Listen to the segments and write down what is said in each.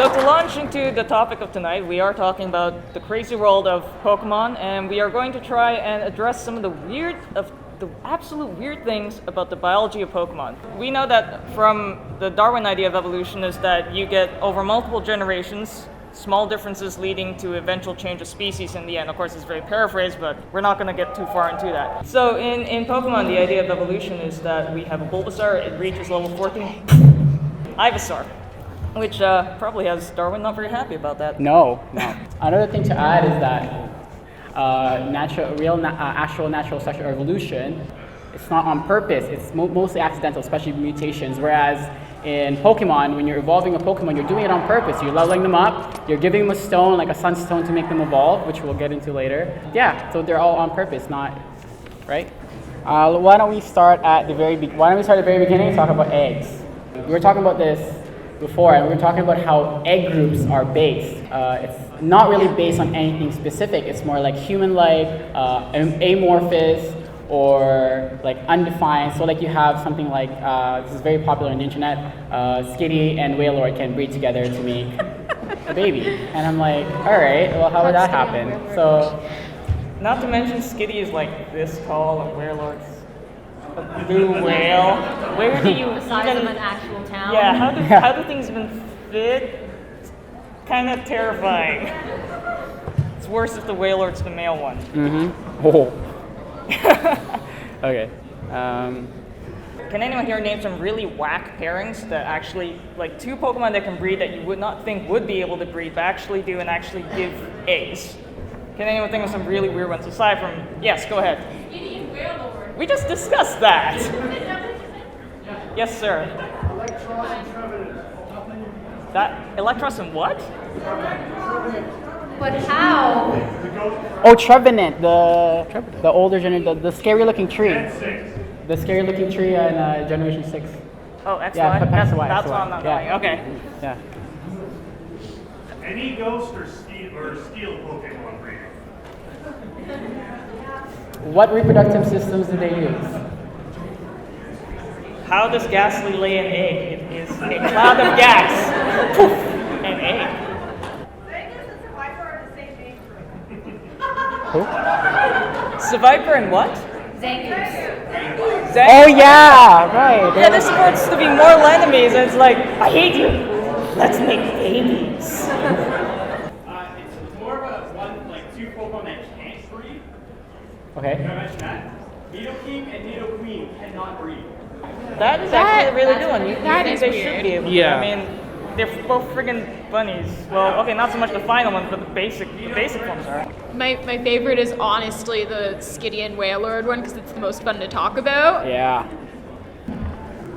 So to launch into the topic of tonight, we are talking about the crazy world of Pokemon, and we are going to try and address some of the absolute weird things about the biology of Pokemon. We know that from the Darwin idea of evolution is that you get over multiple generations, small differences leading to eventual change of species in the end. Of course, it's very paraphrased, but we're not going to get too far into that. So in Pokemon, the idea of evolution is that we have a Bulbasaur, it reaches level 14, Ivysaur, which probably has Darwin not very happy about that. No. Another thing to add is that actual natural sexual evolution, it's not on purpose. It's mostly accidental, especially mutations. Whereas in Pokemon, when you're evolving a Pokemon, you're doing it on purpose. You're leveling them up. You're giving them a stone, like a sunstone, to make them evolve, which we'll get into later. Yeah, so they're all on purpose, not right. Why don't we start at the very beginning and talk about eggs? We were talking about this before, and we were talking about how egg groups are based. It's not really based on anything specific. It's more like human-like, amorphous, or like undefined. So like you have something like, this is very popular on the internet, Skitty and Wailord can breed together to make a baby. And I'm like, all right, well, how would that happen? So, not to mention Skitty is like this tall and Wailord's a blue whale. Where do you the size of an actual town? Yeah, how do things even fit? It's kind of terrifying. It's worse if the Wailord's the male one. Mm-hmm. Oh. Okay. Can anyone here name some really whack pairings that actually, like two Pokemon that can breed that you would not think would be able to breed, but actually do and actually give eggs? Can anyone think of some really weird ones aside from? Yes, go ahead. We just discussed that. Yes, sir. That Electros and what? But how? Oh, Trevenant, the older generation, the scary-looking tree. The scary-looking tree in Generation 6. Oh, XY? Yeah, That's XY, why XY. I'm not knowing. Okay. Yeah. Any ghost or steel Pokemon breeder? What reproductive systems do they use? How does Ghastly lay an egg? It is a cloud of gas. Poof! An egg. Who? Seviper and what? Zangoose. Oh yeah, right. Yeah, this supports to be mortal enemies, and it's like, I hate you. Let's make babies. It's more of two Pokemon that can't breed. Okay. Can I mention that? Nidoking and Nidoqueen cannot breed. That is actually a really good one. You that think is they weird. should be able to. Yeah. I mean, they're both friggin' bunnies. Well, okay, not so much the final ones, but the basic ones are. My favorite is honestly the Skitty and Wailord one because it's the most fun to talk about. Yeah.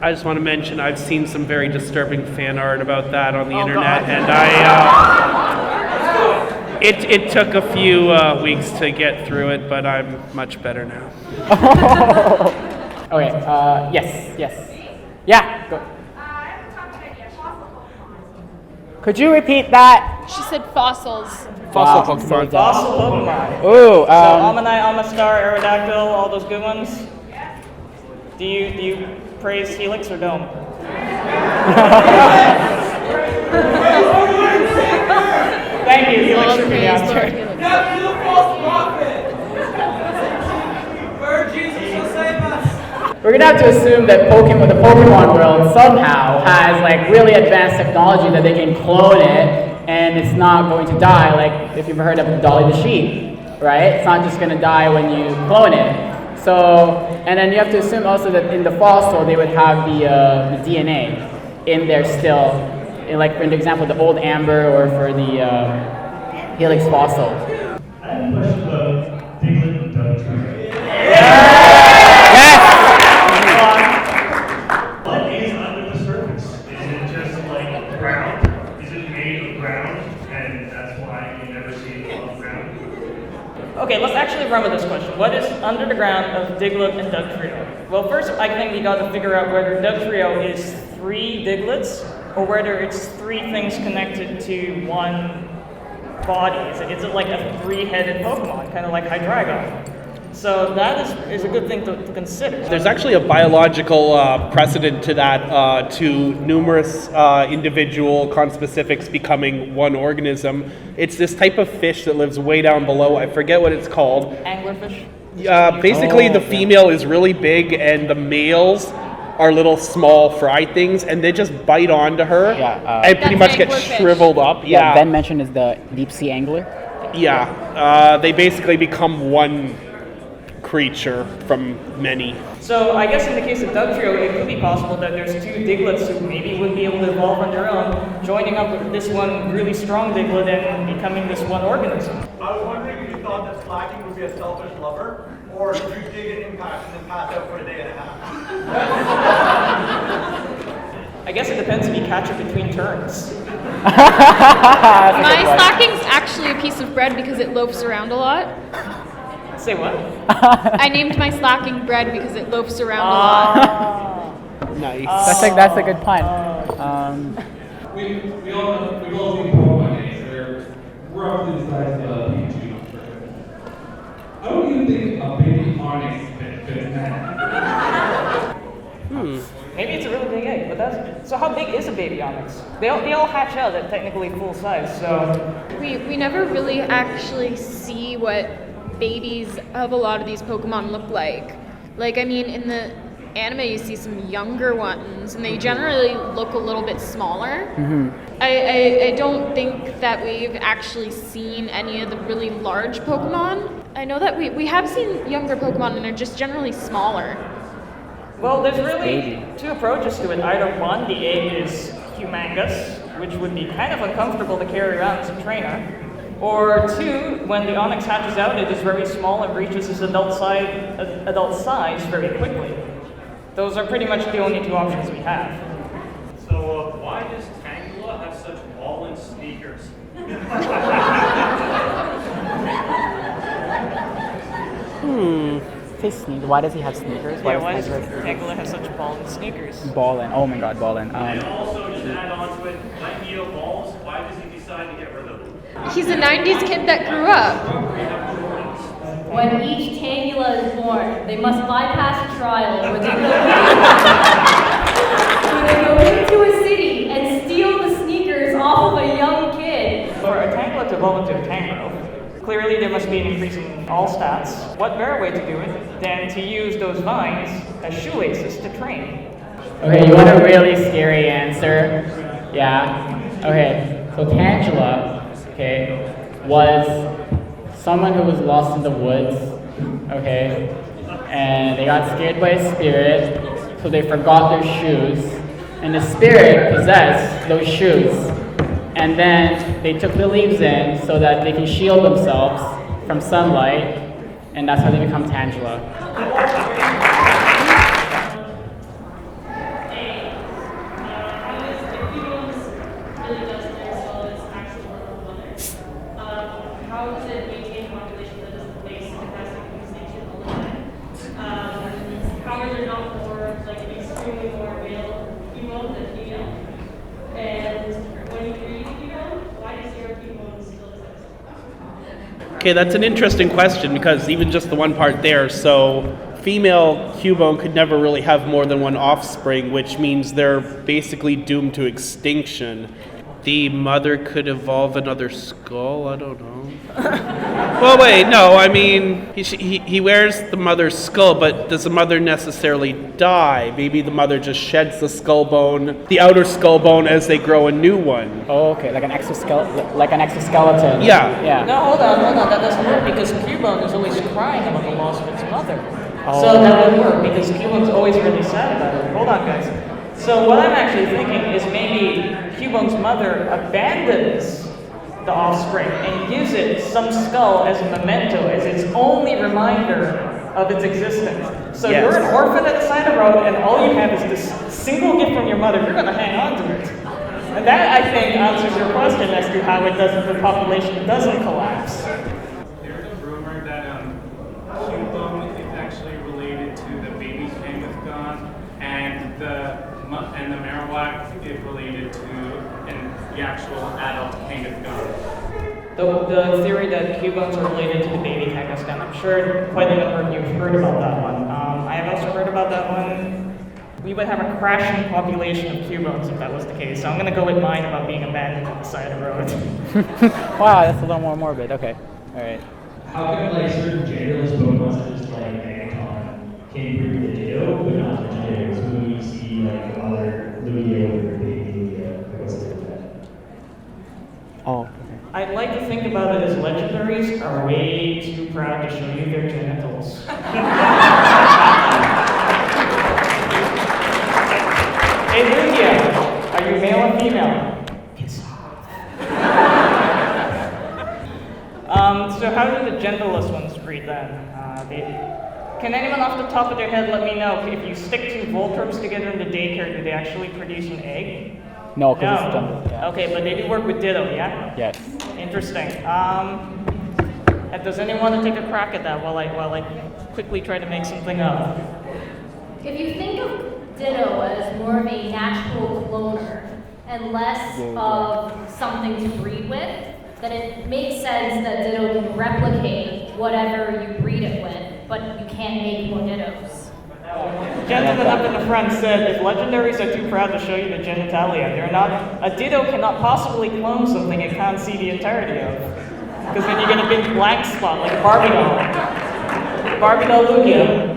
I just want to mention I've seen some very disturbing fan art about that on the internet, God. and it took a few weeks to get through it, but I'm much better now. Okay. Yes. Yeah. Go. Could you repeat that? She said fossils. Fossil Wow, Pokemon. so dumb. Fossil Pokemon. Ooh. So Ammonite, Amistar, Aerodactyl, all those good ones. Do you praise Helix or Dome? Thank you, Helix, for being out there. We're gonna have to assume that the Pokemon world somehow has like really advanced technology that they can clone it and it's not going to die. Like if you've heard of Dolly the sheep, right? It's not just gonna die when you clone it. So, and then you have to assume also that in the fossil they would have the DNA in there still. Like for example, the old amber or for the Helix fossil. I have a question about Diglett and Dugtrio. Yes. What is under the surface? Is it just like ground? Is it made of ground, and that's why you never see it above ground? Okay, let's actually run with this question. What is under the ground of Diglett and Dugtrio? Well, first, I think we got to figure out whether Dugtrio is 3 Diglets or whether it's 3 things connected to one body. Is it like a 3-headed Pokemon, kind of like Hydreigon? So that is a good thing to consider. There's actually a biological precedent to that, to numerous individual conspecifics becoming one organism. It's this type of fish that lives way down below. I forget what it's called. Anglerfish? Basically, the female is really big and the males are little small fry things, and they just bite onto her and pretty much get anglerfish. shriveled up. Yeah, Ben mentioned is the deep sea angler. Yeah, they basically become one creature from many. So I guess in the case of Dugtrio, it could be possible that there's two diglets who maybe would be able to evolve on their own, joining up with this one really strong diglet and becoming this one organism. I was wondering if you thought that Slacking would be a selfish lover, or if you dig an impact and then pass out for a day and a half. I guess it depends if you catch it between turns. My slacking's actually a piece of bread because it loafs around a lot. Say what? I named my slacking bread because it loafs around a lot. Nice. That's a good pun. We all seen Pokemon games. They're roughly the size of a Pikachu. How do you think a baby Onyx fits in that? Maybe it's a really big egg, but that's... So how big is a baby onyx? They all hatch out at technically full size, so... We never really actually see what babies of a lot of these Pokemon look like. Like, I mean, in the anime you see some younger ones, and they generally look a little bit smaller. I don't think that we've actually seen any of the really large Pokemon. I know that we have seen younger Pokemon, and they're just generally smaller. Well, there's really two approaches to it. Either one, the egg is humongous, which would be kind of uncomfortable to carry around as a trainer. Or two, when the onyx hatches out, it is very small and reaches its adult size very quickly. Those are pretty much the only two options we have. So why does Tangela have such ballin' sneakers? Say sneakers. Why does he have sneakers? Why does Tangela have such ballin' sneakers? Ballin'. Oh my god, ballin'. And also, just add on to it, when he evolves, why does he decide to get rid of them? He's a 90s kid that grew up. When each Tangela is born, they must bypass a trial where they go into a city and steal the sneakers off of a young kid. For a Tangela to evolve into a Tangrowth, clearly there must be an increase in all stats. What better way to do it than to use those vines as shoelaces to train? Okay, you want a really scary answer? Yeah. Okay, so Tangela, was someone who was lost in the woods, and they got scared by a spirit, so they forgot their shoes, and the spirit possessed those shoes, and then they took the leaves in so that they can shield themselves from sunlight, and that's how they become Tangela. Okay, that's an interesting question because even just the one part there, so female Cubone could never really have more than one offspring, which means they're basically doomed to extinction. The mother could evolve another skull? I don't know. Well, wait, no, I mean, he wears the mother's skull, but does the mother necessarily die? Maybe the mother just sheds the skull bone, the outer skull bone, as they grow a new one. Oh, okay, like an exoskeleton. Yeah. No, hold on, that doesn't work because Cubone is always crying about the loss of its mother. So that would work because Cubone's always really sad about it. Hold on, guys. So what I'm actually thinking is maybe Cubone's mother abandons the offspring and gives it some skull as a memento, as its only reminder of its existence. So Yes. you're an orphan at the side of the road and all you have is this single gift from your mother, you're going to hang on to it. And that, I think, answers your question as to how the population doesn't collapse. There's a rumor that Cubone is actually related to the baby Chang with God, and the Marowak is related to the actual adult Kangaskhan. The theory that Cubones are related to the baby Kangaskhan. I'm sure quite a number of you have heard about that one. I have also heard about that one. We would have a crashing population of Cubones if that was the case. So I'm going to go with mine about being abandoned on the side of the road. Wow, that's a little more morbid. Okay, all right. How come like certain genderless Pokemon such as like Anton can breed the Ditto, but not the Legendaries? When you see like other Lugia or Lugia, what's it that? Oh, okay. I'd like to think about it as legendaries are way too proud to show you their genitals. Hey Lugia, are you male or female? Piss off. So how do the genderless ones breed then? Can anyone off the top of their head let me know if you stick two Voltrups together in the daycare, do they actually produce an egg? No, because it's genderless. Yeah. Okay, but they do work with Ditto, yeah? Yes. Interesting. Does anyone want to take a crack at that while I quickly try to make something up? If you think of Ditto as more of a natural cloner and less of something to breed with, then it makes sense that Ditto can replicate whatever you breed it with, but you can't make more Dittos. Gentleman up in the front said, if legendaries are too proud to show you the genitalia, they're not. A Ditto cannot possibly clone something it can't see the entirety of. Because then you get a big blank spot like a Barbie doll. Barbie doll Lugia.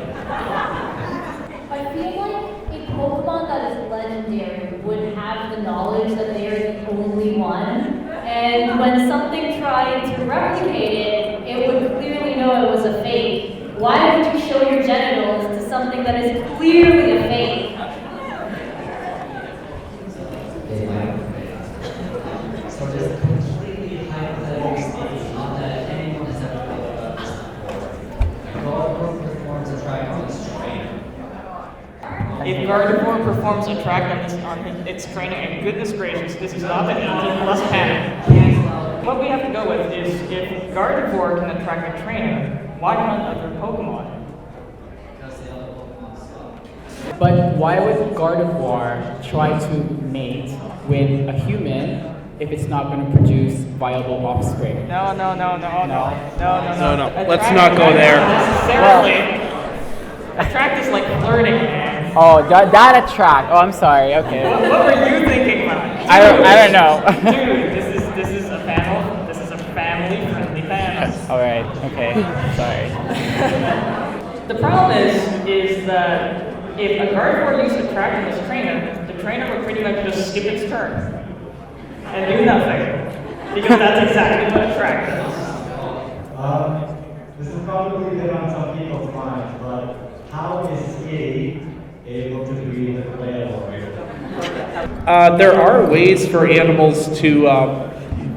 I feel like a Pokemon that is legendary would have the knowledge that they are the only one. And when something tried to replicate it, it would clearly know it was a fake. Why would you show your genitals to something that is clearly a fake? So this completely hypothetical state, not that anyone has ever thought about this. Gardevoir performs a track on this trainer. If Gardevoir performs a track on its trainer, and goodness gracious, this is not an 18 plus panel. What we have to go with is if Gardevoir can attract a trainer, why not other Pokemon? But why would Gardevoir try to mate with a human if it's not going to produce viable offspring? No. Let's not go there. Necessarily. Attract is like flirting, man. Oh, that attract. Oh, I'm sorry. Okay. What were you thinking about? I don't know. Dude, this is a panel. This is a family-friendly panel. All right. Okay. Sorry. The problem is that if a Gardevoir used Attract in this trainer, the trainer would pretty much just skip its turn and do nothing. Because that's exactly what Attract does. This is probably good on some people's minds, but how is Skitty able to breed the whale? There are ways for animals to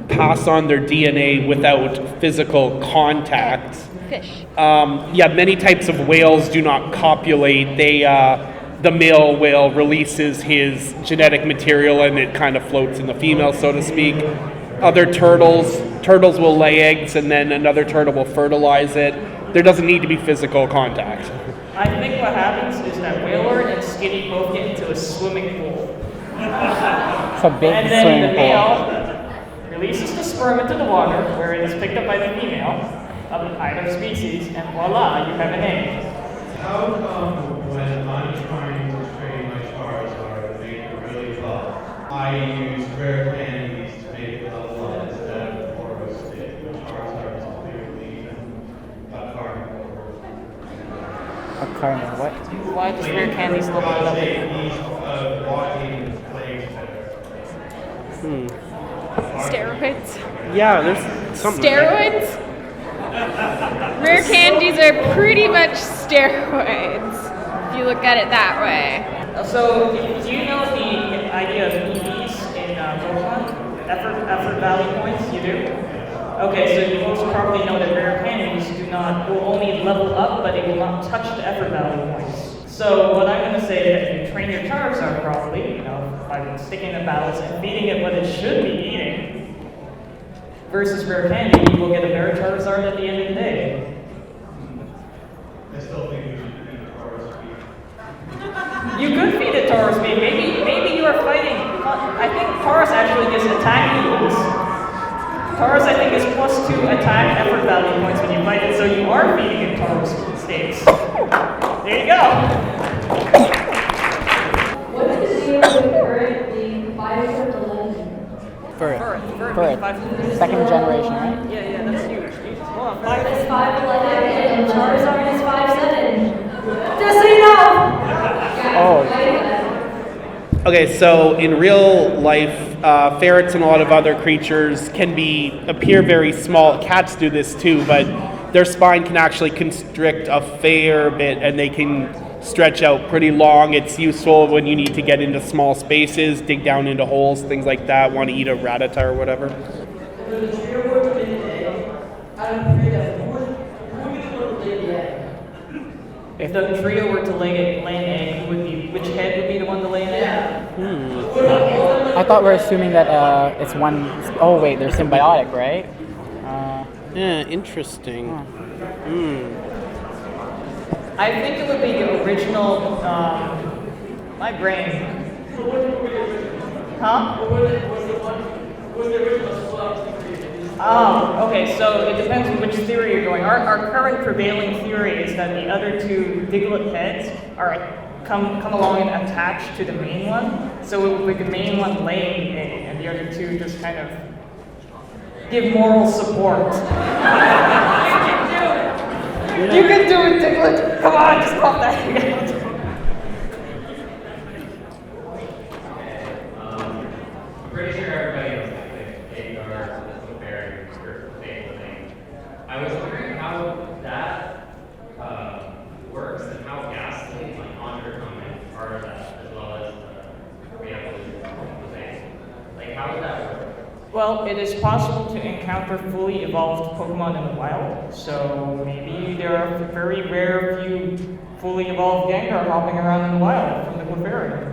pass on their DNA without physical contact. Fish. Many types of whales do not copulate. The male whale releases his genetic material and it kind of floats in the female, so to speak. Other turtles will lay eggs and then another turtle will fertilize it. There doesn't need to be physical contact. I think what happens is that Whalord and Skitty both get into a swimming pool. It's a big and then swimming the pool. male releases the sperm into the water where it is picked up by the female of either species, and voila, you have an egg. How come when I'm trying to train my Charizard to make it really tough, I use rare candies to make it level up instead of Oro Stick? Charizard is clearly a carnivore. A carnivore, what? Why does rare candies level it up? He's walking flames there. Steroids. Yeah, there's something. Steroids? Rare candies are pretty much steroids, if you look at it that way. So, do you know the idea of EVs in Pokemon? Effort value points? You do? Okay, so you most probably know that rare candies will only level up, but it will not touch the effort value points. So what I'm going to say is that if you train your Charizard properly, by sticking in battles and feeding it what it should be eating, versus rare candy, you will get a better Charizard at the end of the day. I still think you should feed Taurus meat. You could feed it Taurus meat. Maybe you are fighting. I think Taurus actually gets attack moves. Taurus, I think, is +2 attack effort value points when you fight it, so you are feeding it Taurus states. There you go. What's the deal with currently 5'11"? Furret. Furret. Second generation, right? Yeah, that's huge. Jesus. Hold on, It's 5'11" and Charizard is 5'7". Just so you know! Oh. Okay, so in real life, ferrets and a lot of other creatures can appear very small. Cats do this too, but their spine can actually constrict a fair bit, and they can stretch out pretty long. It's useful when you need to get into small spaces, dig down into holes, things like that, want to eat a ratata or whatever. If the trio were to lay an egg, which head would be the one to lay an egg? I thought we're assuming that it's one. Oh wait, they're symbiotic, right? Yeah, interesting. I think it would be the original. My brain. Huh? Oh, okay, so it depends on which theory you're going. Our current prevailing theory is that the other two Diglett heads come along and attach to the main one. So it would be the main one laying the egg, and the other two just kind of give moral support. You can do it, Diglett! Come on, just pop that egg. I'm pretty sure everybody knows that they are very thing. I was wondering how that works and how ghastly like Andre comment part of that, as well as the re-evolution thing. Like, how would that work? Well, it is possible to encounter fully evolved Pokemon in the wild, so maybe there are very rare few fully evolved Gengar hopping around in the wild from the Clefairy.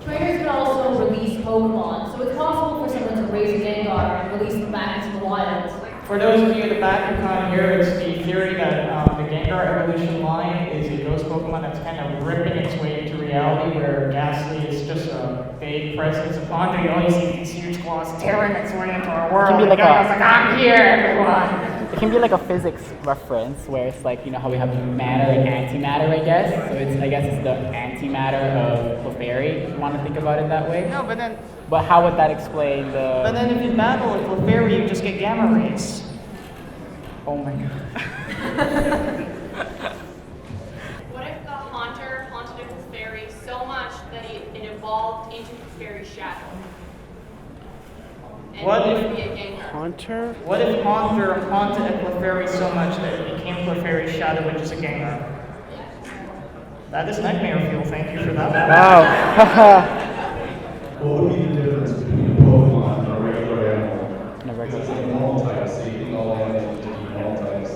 Trainers can also release Pokemon, so it's possible for someone to raise a Gengar and release them back into the wild. For those of you in the back who can't hear, it's the theory that the Gengar evolution line is a ghost Pokemon that's kind of ripping its way into reality, where Ghastly is just a vague presence upon it. You only see these huge claws tearing its way into our world. It can be like I'm here, everyone! It can be like a physics reference where it's like, you know how we have matter and antimatter, I guess? So it's the antimatter of Clefairy, if you want to think about it that way. No, but then... But how would that explain the... But then if you battle a Clefairy, you just get gamma rays. Oh my god. What if the Haunter haunted a Clefairy so much that it evolved into Clefairy's shadow? And What it if- would be a Gengar? Haunter? What if Haunter haunted a Clefairy so much that it became Clefairy's shadow, which is a Gengar? That is nightmare fuel, thank you for that. Wow. What would be the difference between a Pokemon and a regular animal? And a regular It's like all types, so you think all animals should be all types.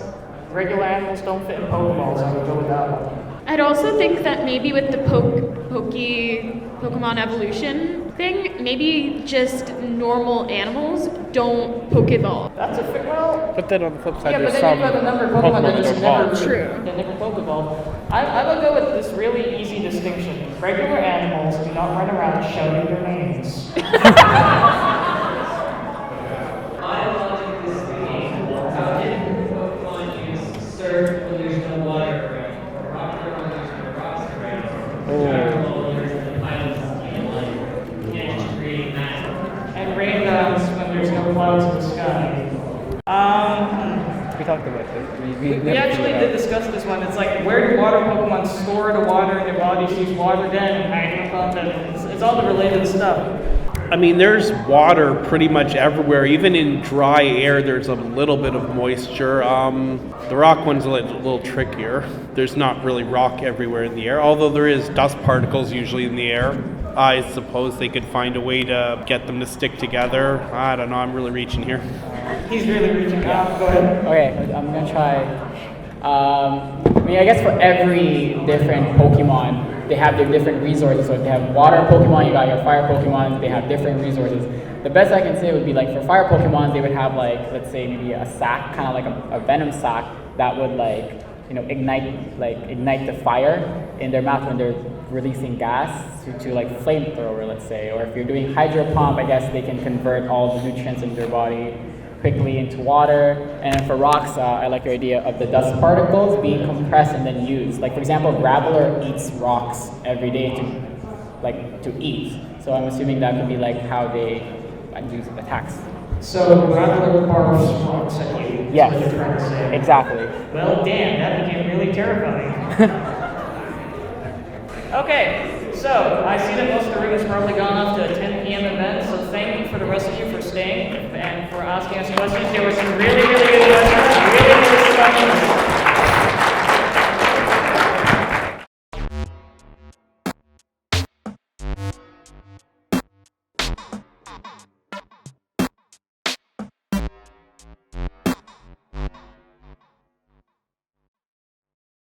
Regular animals don't fit in Pokeballs, I would go with that one. I'd also think that maybe with the Pokemon evolution thing, maybe just normal animals don't Pokevolve. That's a well. But then on the flip side, Yeah, but there's then some you've got a number of Pokemon that just never True. They never Pokeball. I would go with this really easy distinction. Regular animals do not run around shouting their names. Biologically speaking, how did Pokemon use surf when there's no water around, or rock when there's no rocks around, or gyro when there's no pilots and creating magic? And raindrops when there's no clouds in the sky. We talked about this. We actually did discuss this one. It's like, where do water Pokemon store the water in their bodies? Use water den and hydropump, and it's all the related stuff. I mean, there's water pretty much everywhere. Even in dry air, there's a little bit of moisture. The rock one's a little trickier. There's not really rock everywhere in the air, although there is dust particles usually in the air. I suppose they could find a way to get them to stick together. I don't know, I'm really reaching here. He's really reaching out. Go ahead. Okay, I'm gonna try. I guess for every different Pokemon, they have their different resources. So if they have water Pokemon, you got your fire Pokemon, they have different resources. The best I can say would be like for fire Pokemon, they would have like, let's say maybe a sac, kind of like a venom sac that would like, ignite the fire in their mouth when they're releasing gas to like flamethrower, let's say. Or if you're doing hydro pump, I guess they can convert all the nutrients in their body quickly into water. And for rocks, I like your idea of the dust particles being compressed and then used. Like for example, graveler eats rocks every day to eat. So I'm assuming that could be like how they use attacks. So graveler barfs rocks at you. Yes, Is what you're trying to say. exactly. Well, damn, that became really terrifying. Okay, so I see that most of the room has probably gone off to a 10 p.m. event, so thank you for the rest of you for staying and for asking us questions. There were some really